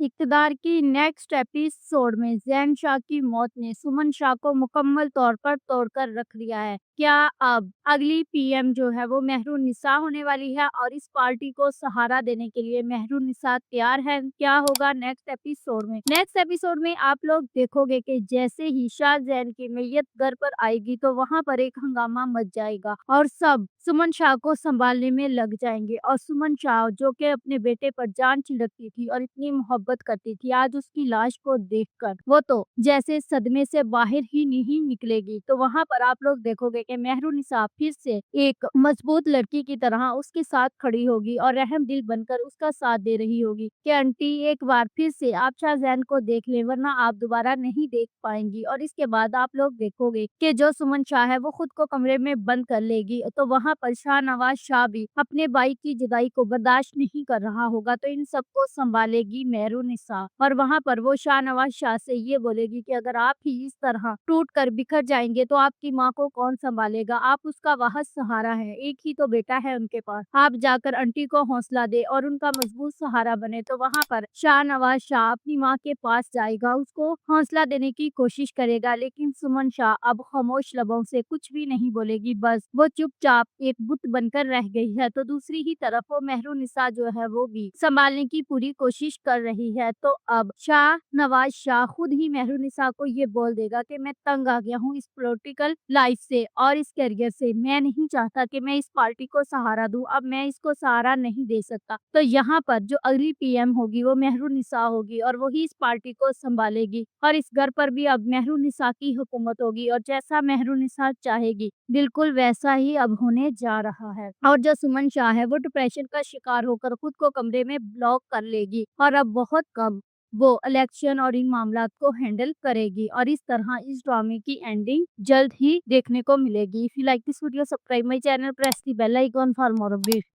इक़्तिदार की next episode में ज़ैन शाह की मौत ने सुमन शाह को मुकम्मल तौर पर तोड़कर रख दिया है। क्या अब अगली पीएम जो है वो मेहरुन्निसा होने वाली है और इस पार्टी को सहारा देने के लिए मेहरुन्निसा तैयार है? क्या होगा नेक्स्ट एपिसोड में? नेक्स्ट एपिसोड में आप लोग देखोगे कि जैसे ही शाह ज़ैन की मैयत घर पर आएगी तो वहाँ पर एक हंगामा मच जाएगा और सब सुमन शाह को संभालने में लग जाएंगे और सुमन शाह जो कि अपने बेटे पर जान छिड़कती थी और इतनी मोहब्बत करती थी, आज उसकी लाश को देखकर वो तो जैसे सदमे से बाहर ही नहीं निकलेगी। तो वहां पर आप लोग देखोगे कि मेहरुन्निसा फिर से एक मजबूत लड़की की तरह उसके साथ खड़ी होगी और रहम दिल बनकर उसका साथ दे रही होगी कि आंटी एक बार फिर से आप शाहजैन को देख लें वरना आप दोबारा नहीं देख पाएंगी। और इसके बाद आप लोग देखोगे कि जो सुमन शाह है वो खुद को कमरे में बंद कर लेगी, तो वहां पर शाहनवाज शाह भी अपने भाई की जुदाई को बर्दाश्त नहीं कर रहा होगा, तो इन सबको संभालेगी मेहरुन्निसा और वहां पर वो शाहनवाज शाह से ये बोलेगी कि अगर आप ही इस तरह टूट कर बिखर जाएंगे तो आपकी माँ को कौन संभालेगा, आप उसका वाहद सहारा है, एक ही तो बेटा है उनके पास, आप जाकर आंटी को हौसला दे और उनका मजबूत सहारा बने। तो वहां पर शाहनवाज शाह अपनी माँ के पास जाएगा, उसको हौसला देने की कोशिश करेगा, लेकिन सुमन शाह अब खामोश लबों से कुछ भी नहीं बोलेगी, बस वो चुपचाप एक बुत बनकर रह गई है। तो दूसरी ही तरफ वो मेहरुन्निसा जो है वो भी संभालने की पूरी कोशिश कर रही है। तो अब शाहनवाज शाह खुद ही मेहरुन्निसा को ये बोल देगा कि मैं तंग आ गया हूँ इस पॉलिटिकल लाइफ से और इस करियर से, मैं नहीं चाहता कि मैं इस पार्टी को सहारा दूं, अब मैं इसको सहारा नहीं दे सकता। तो यहाँ पर जो अगली पीएम होगी वो मेहरुन्निसा होगी और वही इस पार्टी को संभालेगी और इस घर पर भी अब मेहरुन्निसा की हुकूमत होगी और जैसा मेहरुन्निसा चाहेगी बिल्कुल वैसा ही अब होने जा रहा है। और जो सुमन शाह है वो डिप्रेशन का शिकार होकर खुद को कमरे में ब्लॉक कर लेगी और अब बहुत कम वो इलेक्शन और इन मामलात को हैंडल करेगी और इस तरह इस ड्रामे की एंडिंग जल्द ही देखने को मिलेगी। If you like this video, subscribe my channel, press the bell icon for more updates.